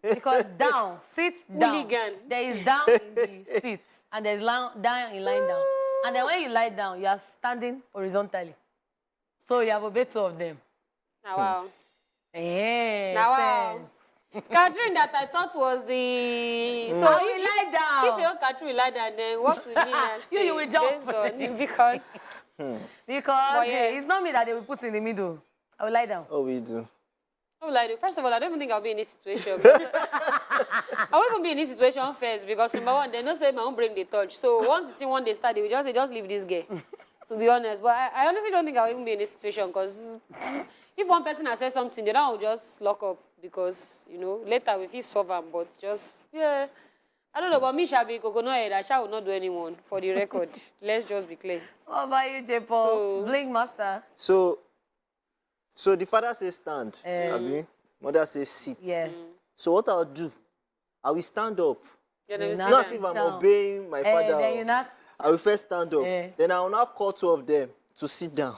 Because down, sit down. Hooligan. There is down in the seat, and there's down in lying down. And then when you lie down, you are standing horizontally. So you have a bit of them. Now, wow. Yeah. Now, wow. Catherine that I thought was the... So you lie down. If you're Catherine lie down, then what will Nina say? You will jump. Based on, because... Because it's not me that they will put in the middle. I will lie down. Oh, we do. First of all, I don't even think I'll be in this situation. I won't even be in this situation first because number one, they don't say my own bring the touch. So once the thing one day start, they will just say, just leave this girl. To be honest, but I honestly don't think I'll even be in this situation because if one person has said something, the other will just lock up because later we feel suffer. But just I don't know. But me, shall be coconut head. I shall not do anyone for the record. Let's just be clear. What about you, J. Paul? Blink master. So the father says stand, Abi. Mother says sit. Yes. So what I'll do, I will stand up. Not as if I'm obeying my father. I will first stand up. Then I will now call two of them to sit down.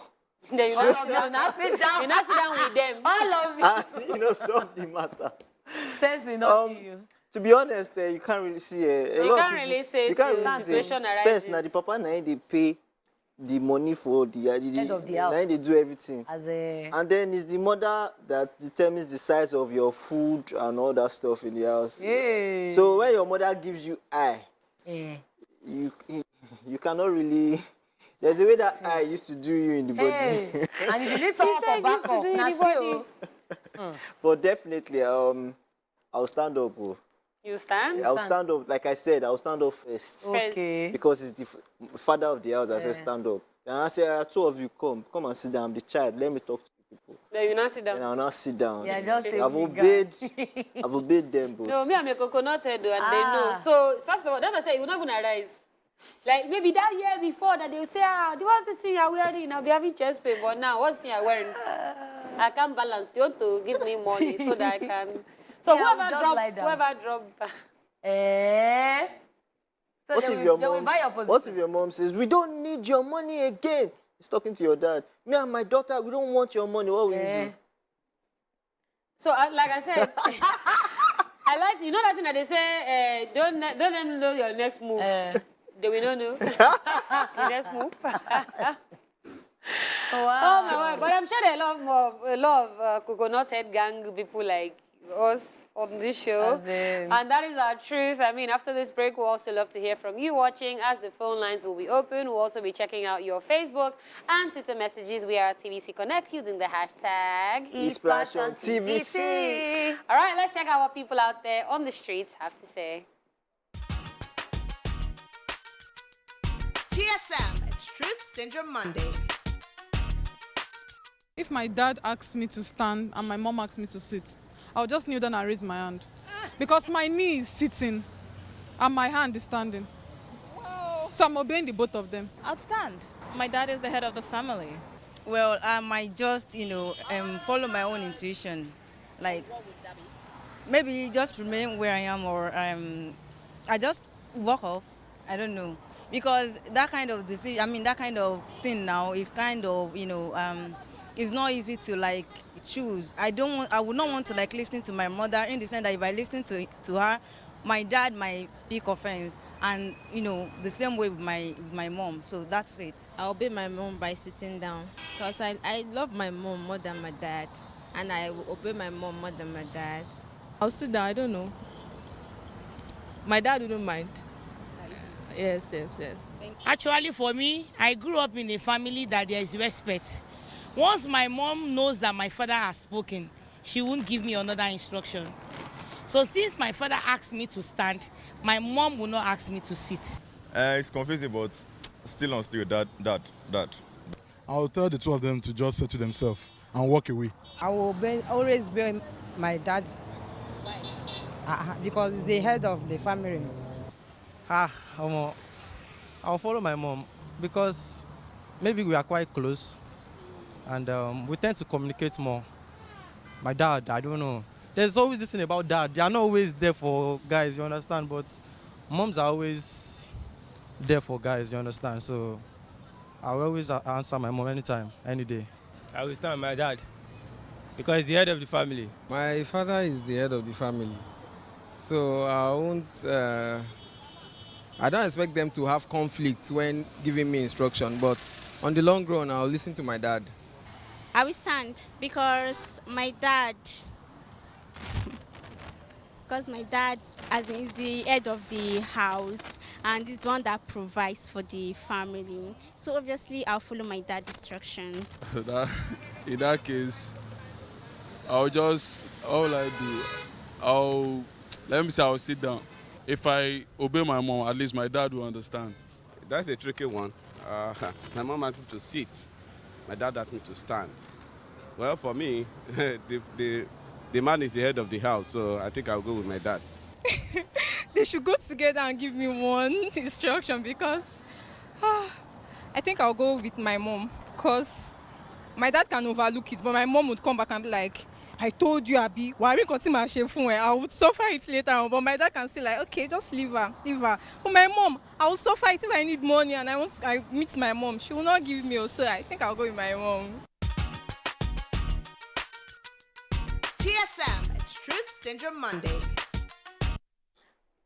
Then you not sit down. You not sit down with them. All of you. Solve the matter. Sense will not be you. To be honest, you can't really see you can't really say the situation arises. First, now the papa they pay the money for the head of the house. Now they do everything. And then it's the mother that determines the size of your food and all that stuff in the house. Yeah. So when your mother gives you eye, you cannot really. There's a way that eye used to do you in the body. And if you need someone for backup, now So definitely, I'll stand up. You stand? I'll stand up. Like I said, I'll stand up first. Okay. Because it's the father of the house that says stand up. And I say, two of you come and sit down. I'm the child. Let me talk to you people. Then you not sit down. And I'll not sit down. Yeah, just I've obeyed them both. No, me I'm a coconut head and they know. So first of all, that's what I say. It will not even arise. Like maybe that year before that they will say, what's the thing you're wearing? I'll be having chest pain. But now, what's the thing you're wearing? I can't balance. You want to give me money so that I can. So whoever drop. So what if your mom says, we don't need your money again? He's talking to your dad. Me and my daughter, we don't want your money. What will you do? So like I said, I like you know that thing that they say, don't let them know your next move. They will not know. The next move. Wow. Oh my word! But I'm sure there are a lot of coconut head gang people like us on this show. And that is our truth. I mean, after this break, we'll also love to hear from you watching as the phone lines will be open. We'll also be checking out your Facebook and Twitter messages. We are at TVC Connect using the hashtag #eSplashOnTVC. All right, let's check out what people out there on the streets have to say. TSM, it's Truth Syndrome Monday. If my dad asks me to stand and my mom asks me to sit, I'll just kneel down and raise my hand. Because my knee is sitting and my hand is standing. Whoa. So I'm obeying the both of them. I'll stand. My dad is the head of the family. Well, I might just, follow my own intuition. Like, what would that be? Maybe just remain where I am or I just walk off. I don't know. Because that kind of decision, that kind of thing now is kind of, it's not easy to choose. I would not want to listen to my mother in the sense that if I listen to her, my dad might pick offense, and the same way with my mom. So that's it. I'll obey my mom by sitting down because I love my mom more than my dad, and I will obey my mom more than my dad. I'll sit down. I don't know. My dad wouldn't mind. Yes. Actually, for me, I grew up in a family that there is respect. Once my mom knows that my father has spoken, she won't give me another instruction. So since my father asked me to stand, my mom will not ask me to sit. It's confusing, but still on still, dad. I'll tell the two of them to just settle themselves and walk away. I will always be my dad because he's the head of the family. I'll follow my mom because maybe we are quite close and we tend to communicate more. My dad, I don't know. There's always this thing about dad. They are not always there for guys, you understand? But moms are always there for guys, you understand? So I will always answer my mom anytime, any day. I will stand with my dad because he's the head of the family. My father is the head of the family. So I won't. I don't expect them to have conflicts when giving me instruction, but on the long run, I'll listen to my dad. I will stand because my dad, as in, is the head of the house and is the one that provides for the family. So obviously, I'll follow my dad's instruction. That, in that case, all I do, let me say I'll sit down. If I obey my mom, at least my dad will understand. That's a tricky one. My mom asked me to sit. My dad asked me to stand. Well, for me, the man is the head of the house, so I think I'll go with my dad. They should go together and give me one instruction because I think I'll go with my mom because my dad can overlook it, but my mom would come back and be like, I told you, Abi, why we continue my chef? I would suffer it later on, but my dad can say like, okay, just leave her. But my mom, I will suffer it if I need money and I meet my mom. She will not give me, so I think I'll go with my mom. TSM, it's Truth Syndrome Monday.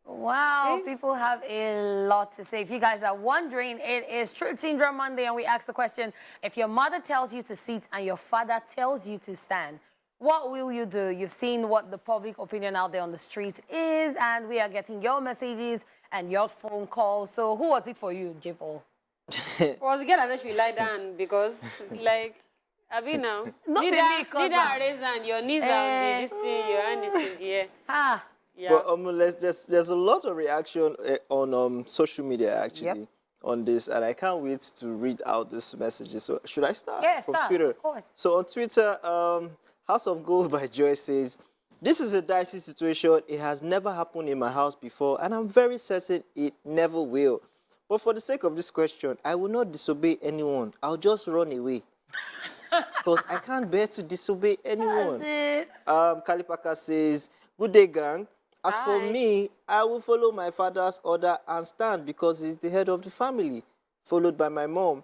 Wow, people have a lot to say. If you guys are wondering, it is Truth Syndrome Monday, and we ask the question, if your mother tells you to sit and your father tells you to stand, what will you do? You've seen what the public opinion out there on the street is, and we are getting your messages and your phone calls. So who was it for you, J-Paul? Was the girl that said she lie down because, like, Abi now, neither raise and your knees are this thing, your hand is in the air. Yeah. But there's a lot of reaction on social media actually on this, and I can't wait to read out these messages. So should I start from Twitter? Of course. So on Twitter, House of Gold by Joy says, "This is a dicey situation. It has never happened in my house before, and I'm very certain it never will. But for the sake of this question, I will not disobey anyone. I'll just run away." Because I can't bear to disobey anyone. Kalipaka says, "Good day, gang. As for me, I will follow my father's order and stand because he's the head of the family, followed by my mom.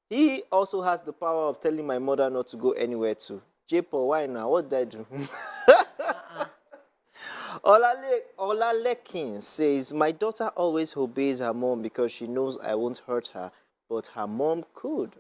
He also has the power of telling my mother not to go anywhere too." J-Paul, why now? What did I do? Olalekin says, "My daughter always obeys her mom because she knows I won't hurt her, but her mom could."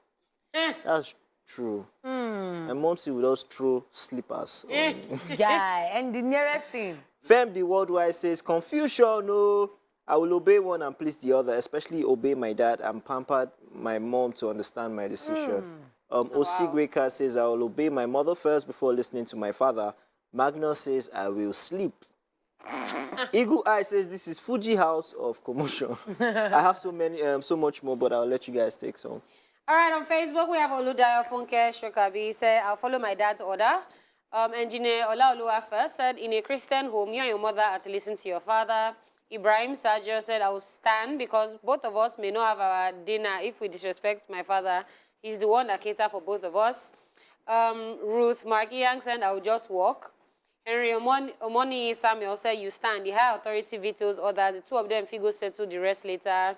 That's true. My mom still would just throw slippers on me. Guy, and the nearest thing. Fem the Worldwide says, "Confusion, no. I will obey one and please the other, especially obey my dad and pamper my mom to understand my decision." Osigweka says, "I will obey my mother first before listening to my father." Magnus says, "I will sleep." Eagle Eye says, "This is Fuji House of Commotion." I have so much more, but I'll let you guys take some. All right, on Facebook, we have Oludayo Funke Shokabi. He said, "I'll follow my dad's order." Engineer Olaoluwa first said, "In a Christian home, you and your mother are to listen to your father." Ibrahim Sergio said, "I will stand because both of us may not have our dinner if we disrespect my father. He's the one that caters for both of us." Ruth Markiang said, "I will just walk." Henry Omoni Samuel said, "You stand. The high authority vetoes orders. The two of them figure settle the rest later."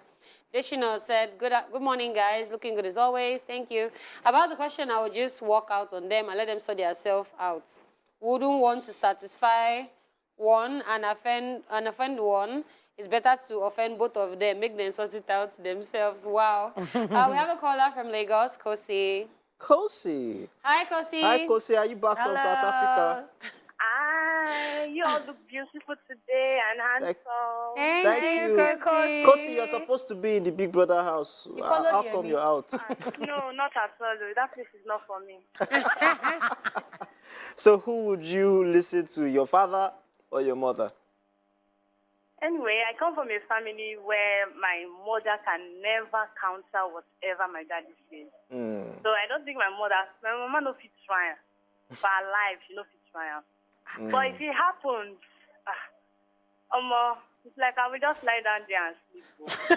Deshino said, good morning, guys. Looking good as always. Thank you. About the question, I would just walk out on them and let them sort themselves out. Wouldn't want to satisfy one and offend one. It's better to offend both of them, make them sort it out themselves." Wow. We have a caller from Lagos, Kosi. Kosi. Hi, Kosi. Hi, Kosi. Are you back from South Africa? Hi, you all look beautiful today and handsome. Thank you. Kosi, you're supposed to be in the Big Brother house. How come you're out? No, not at all. That place is not for me. So who would you listen to, your father or your mother? Anyway, I come from a family where my mother can never counter whatever my daddy says. So I don't think my mama no fit try. For her life, she no fit try. But if it happens, it's like I will just lie down there and sleep. Because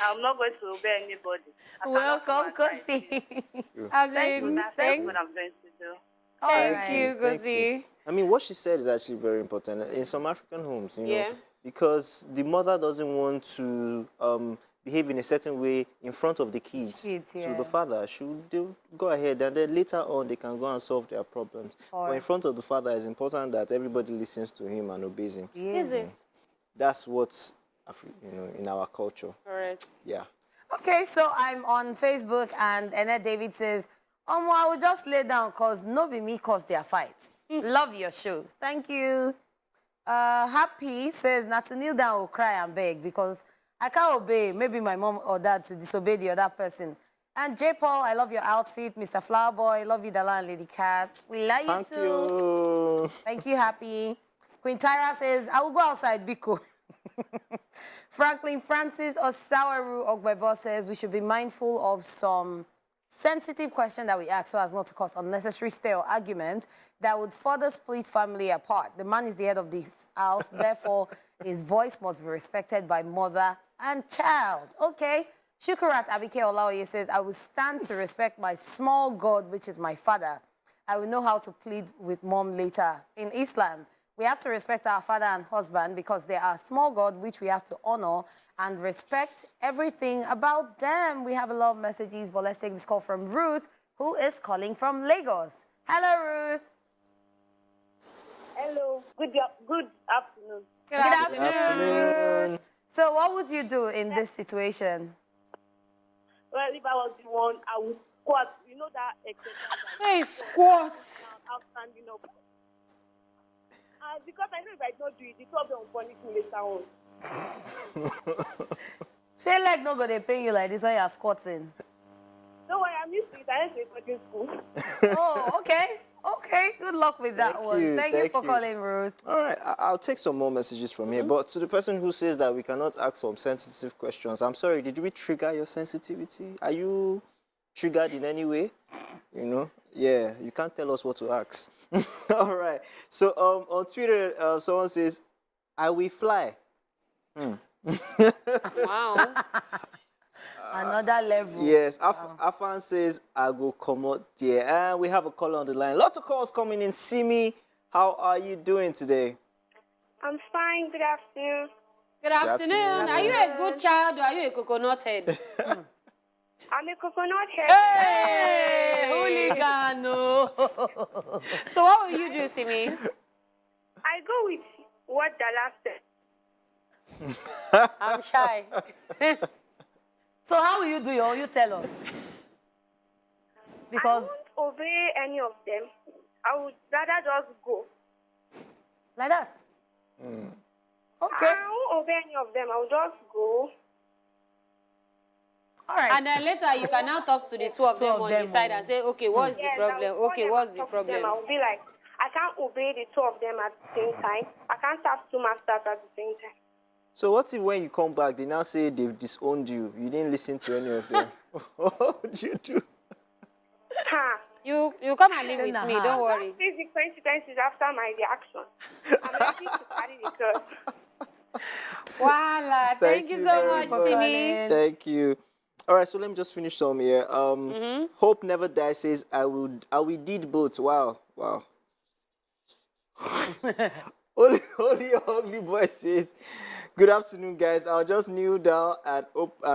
I'm not going to obey anybody. Welcome, Kosi. That's what I'm going to do. Thank you, Kosi. I mean, what she said is actually very important in some African homes, you know, because the mother doesn't want to behave in a certain way in front of the kids, to yeah. the father, should they go ahead, and then later on they can go and solve their problems. But in front of the father, it's important that everybody listens to him and obeys him. Is it? That's what's, in our culture. Correct. Yeah. Okay, so I'm on Facebook, and Annette David says, I will just lay down because no be me cause their fights. Love your show. Thank you. Happy says, not to kneel down or cry and beg because I can't obey maybe my mom or dad to disobey the other person. And J. Paul, I love your outfit. Mr. Flower Boy, love you, Dala and Lady Cat. We like you too. Thank you. Thank you, Happy. Queen Tyra says, I will go outside, Biko. Franklin Francis Osawaru Ogbebo says, we should be mindful of some sensitive question that we ask so as not to cause unnecessary stay or argument that would further split family apart. The man is the head of the house, therefore his voice must be respected by mother and child. Okay. Shukurat Abike Olaoye says, I will stand to respect my small God, which is my father. I will know how to plead with mom later. In Islam, we have to respect our father and husband because they are small God, which we have to honor and respect everything about them. We have a lot of messages, but let's take this call from Ruth, who is calling from Lagos. Hello, Ruth. Hello. Good afternoon. Good afternoon. So what would you do in this situation? Well, if I was the one, I would squat. You know that exercise? Hey, squat. I'm standing up. Because I know if I don't do it, the problem will punish me later on. Say leg not gonna pain you like this when you're squatting. No worry, I'm used to it. I used to it in school. Oh, okay. Okay, good luck with that one. Thank you for calling, Ruth. All right, I'll take some more messages from here. But to the person who says that we cannot ask some sensitive questions, I'm sorry, did we trigger your sensitivity? Are you triggered in any way? You know? Yeah, you can't tell us what to ask. All right. So on Twitter, someone says, I will fly. Wow. Another level. Yes, Afan says, I go come out there. And we have a caller on the line. Lots of calls coming in. Simi, how are you doing today? I'm fine. Good afternoon. Good afternoon. Are you a good child or are you a coconut head? I'm a coconut head. Hey, hooligan. So what will you do, Simi? I go with what Dala said. I'm shy. So how will you do it? Or you tell us? Because I won't obey any of them. I would rather just go. Like that? Okay. I won't obey any of them. I will just go. All right. And then later you can now talk to the two of them on the side and say, okay, what's the problem? Okay, what's the problem? I will be like, I can't obey the two of them at the same time. I can't have two masters at the same time. So what if when you come back, they now say they've disowned you? You didn't listen to any of them. What would you do? You come and live with me, don't worry. This is the consequences after my reaction. I'm ready to carry the cross. Voila. Thank you so much, Simi. Thank you. All right, so let me just finish some here. Hope Never Dies says, I will did both. Wow. Only Ugly Boy says, good afternoon, guys. I'll just kneel down and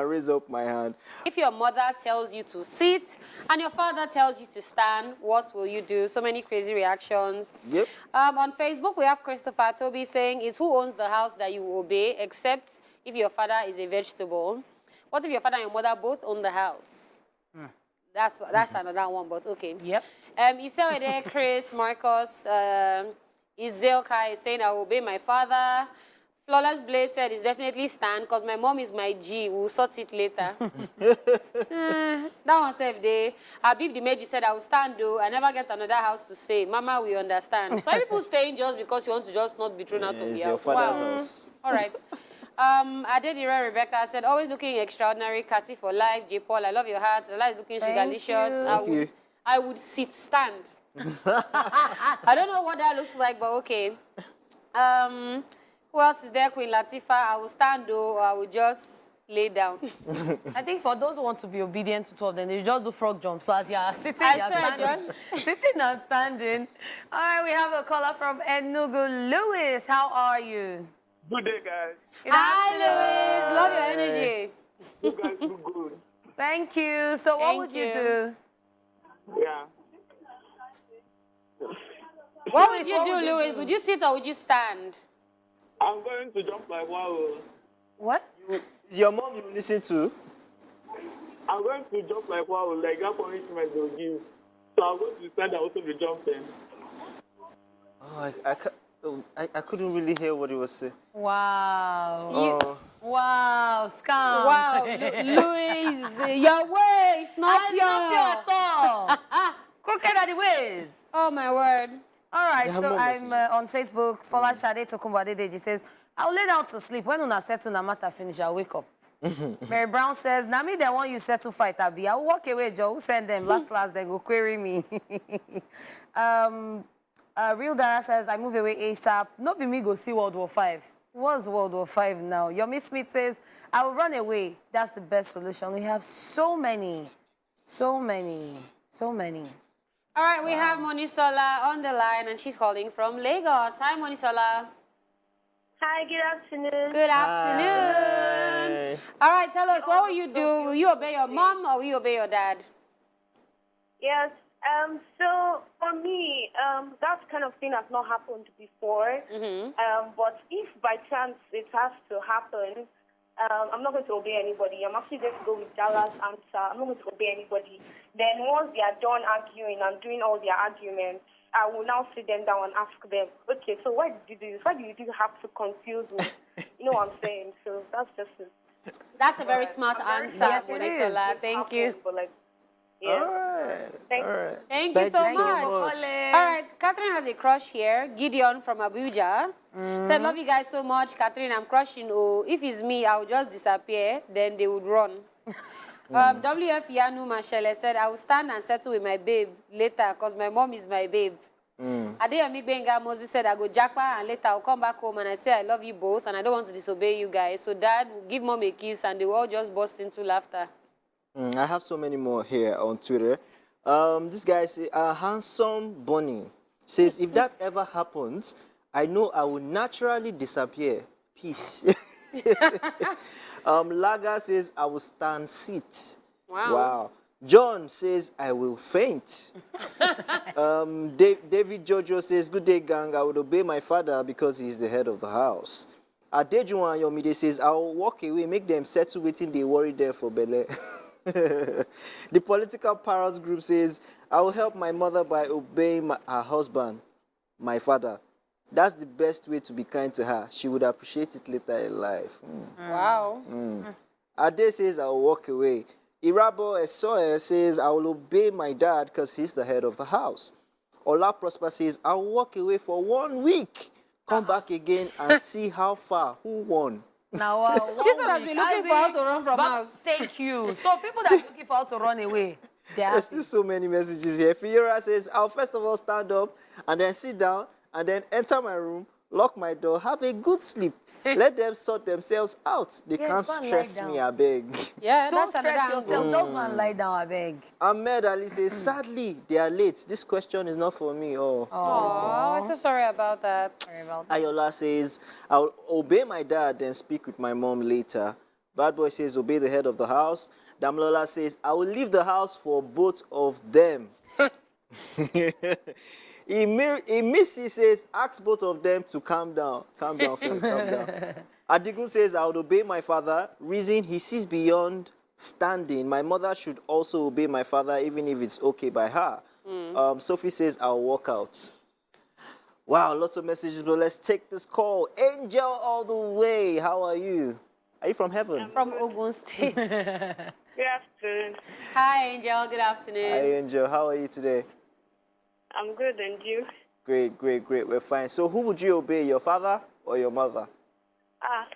raise up my hand. If your mother tells you to sit and your father tells you to stand, what will you do? So many crazy reactions. Yep. On Facebook, we have Christopher Toby saying, it's who owns the house that you obey, except if your father is a vegetable. What if your father and your mother both own the house? That's another one, but okay. Yep. Isewede, Chris, Marcos, Izelka is saying, I will obey my father. Flawless Blaze said, it's definitely stand because my mom is my G. We'll sort it later. That one said, Habib the Meji said, I will stand though. I never get another house to stay. Mama, we understand. Some people staying just because you want to just not be thrown out of the house. Your father's house. All right. Adedira Rebecca said, always looking extraordinary, Cathy for life. J. Paul, I love your heart. The life is looking sugarlicious. I would sit, stand. I don't know what that looks like, but okay. Who else is there? Queen Latifah. I will stand though, or I will just lay down. I think for those who want to be obedient to two of them, they just do frog jump. So as you are sitting, you are standing. Sitting and standing. All right, we have a caller from Enugu. Lewis, how are you? Good day, guys. Hi, Lewis. Love your energy. You guys look good. Thank you. So what would you do? Yeah. What would you do, Louis? Would you sit or would you stand? I'm going to jump like wow. What? Is your mom you listen to? I'm going to jump like wow, like that punishment they'll give. So I'm going to stand and also be jumping. Oh, I couldn't really hear what he was saying. Wow. Oh. Wow, scam. Wow, Louis, your ways, not Not your. at all. Crooked are the ways. Oh, my word. All right, Yeah, so mom I'm on Facebook. Fola Shade Tokumba Adedeji says, I'll lay down to sleep. When una settle na matter finish, I'll wake up. Mary Brown says, na me they want you settle fight, Abi. I'll walk away, Joe. Who send them? Last, then go query me. Real Dara says, I move away ASAP. Not be me go see World War V. What's World War V now? Yomi Smith says, I will run away. That's the best solution. We have so many. So many. So many. All right, we have Monisola on the line, and she's calling from Lagos. Hi, Monisola. Hi, good afternoon. Good afternoon. All right, tell us, what will you do? Will you obey your mom or will you obey your dad? Yes. So for me, that kind of thing has not happened before. But if by chance it has to happen, I'm not going to obey anybody. I'm actually going to go with Dala's answer. I'm not going to obey anybody. Then once they are done arguing and doing all their arguments, I will now sit them down and ask them, okay, so why did you do this? Why did you have to confuse me? You know what I'm saying? So that's just it. That's a very smart answer, Yes, it Monisola. is. Thank you. But like, yeah. All right. Thank you so much. All right, Catherine has a crush here. Gideon from Abuja said, love you guys so much. Catherine, I'm crushing. Oh, if it's me, I'll just disappear. Then they would run. WF Yanu Mashele said, I will stand and settle with my babe later because my mom is my babe. Adeyemi Benga Moses said, I go jackpot and later I'll come back home and I say I love you both and I don't want to disobey you guys. So dad will give mom a kiss and they will all just burst into laughter. I have so many more here on Twitter. This guy says, Handsome Bunny says, if that ever happens, I know I will naturally disappear. Peace. Laga says, I will stand sit. Wow. John says, I will faint. David Jojo says, good day, gang. I would obey my father because he's the head of the house. Adejuwan Yomide says, I will walk away, make them settle waiting, they worry them for Bele. The political parrots group says, I will help my mother by obeying her husband, my father. That's the best way to be kind to her. She would appreciate it later in life. Wow. Ade says, I will walk away. Irabo Esoe says, I will obey my dad because he's the head of the house. Ola Prosper says, I will walk away for 1 week. Come back again and see how far. Who won? Now, this one has been looking for how to run from house. Thank you. So people that are looking for how to run away, there's still so many messages here. Fiora says, I'll first of all stand up and then sit down and then enter my room, lock my door, have a good sleep. Let them sort themselves out. They can't stress me, I beg. Yeah, don't that's stress yourself. Don't go and lie down, I beg. Ahmed Ali says, sadly, they are late. This question is not for me. Oh, I'm so sorry about that. Ayola says, I'll obey my dad, then speak with my mom later. Bad Boy says, obey the head of the house. Damlola says, I will leave the house for both of them. Missy says, ask both of them to calm down. Calm down first, calm down. Adigun says, I would obey my father. Reason, he sees beyond standing. My mother should also obey my father, even if it's okay by her. Sophie says, I'll walk out. Wow, lots of messages, but let's take this call. Angel all the way. How are you? Are you from heaven? I'm from Ogun State. Good afternoon. Hi, Angel. Good afternoon. Hi, Angel. How are you today? I'm good, and you? Great, great, great. We're fine. So who would you obey, your father or your mother?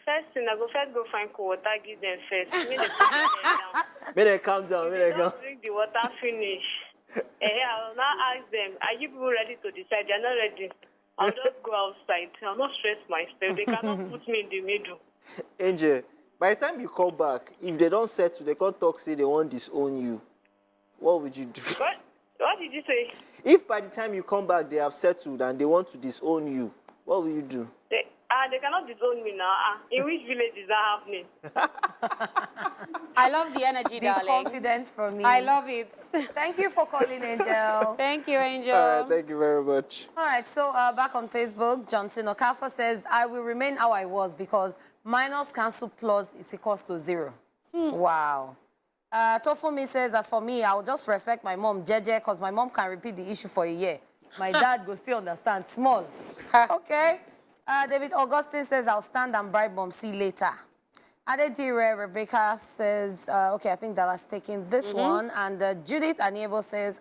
First thing, I go find cold water, give them first. May they calm down, may they calm. Drink the water, finish. I will now ask them, are you people ready to decide? They're not ready. I'll just go outside. I'll not stress myself. They cannot put me in the middle. Angel, by the time you come back, if they don't settle, they can't talk, say they want to disown you. What would you do? What did you say? If by the time you come back, they have settled and they want to disown you, what will you do? They cannot disown me now. In which village is that happening? I love the energy, The darling. confidence from me. I love it. Thank you for calling, Angel. Thank you, Angel. All right, thank you very much. All right, so back on Facebook, Johnson Okafor says, I will remain how I was because minus cancel plus is equals to 0. Wow. Tofumi says, as for me, I'll just respect my mom, Jeje, because my mom can repeat the issue for a year. My dad will still understand. Small. Okay. David Augustine says, I'll stand and bribe mom. See later. Adedire Rebecca says, okay, I think Dallas taking this one. And Judith Aniebo says,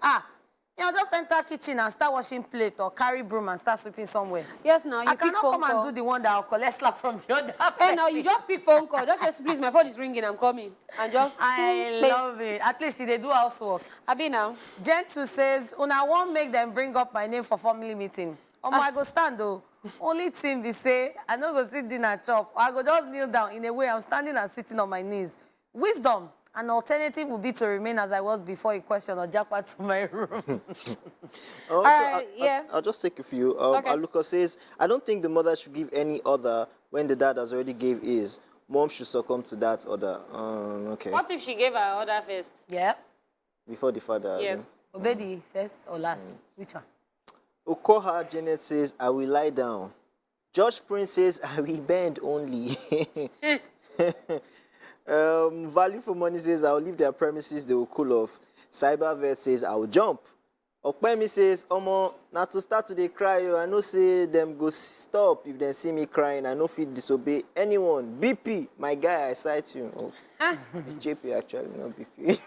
just enter kitchen and start washing plate or carry broom and start sweeping somewhere. Yes, now you I pick cannot phone come call. and do the one that I'll collect slap from the other Hey, person. now you just pick phone call. Just say, please, my phone is ringing, I'm coming. And just, I love it. At least they do housework. Abi now. Gentoo says, Una won't make them bring up my name for family meeting. I go stand though. Only thing we say, I no go sit dinner chop. Or I go just kneel down. In a way, I'm standing and sitting on my knees. Wisdom. An alternative would be to remain as I was before a question or jackpot to my room. I'll just take a few. Aluka says, I don't think the mother should give any order when the dad has already gave his. Mom should succumb to that order. Okay. What if she gave her order first? Yeah. Before the father. Yes. Obey the first or last? Which one? Okoha Janet says, I will lie down. George Prince says, I will bend only. Value for money says, I will leave their premises, they will cool off. Cybervet says, I will jump. Okpemi says, Omo, now to start to dey cry, I know say them go stop if they see me crying. I know fit disobey anyone. BP, my guy, I cite you. Oh. It's JP actually, not BP.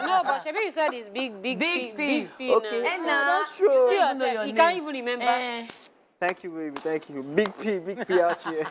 No, but Shebi, you said it's big P. Okay, now. that's true. See yourself, you can't even remember. Thank you, baby, thank you. Big P out here.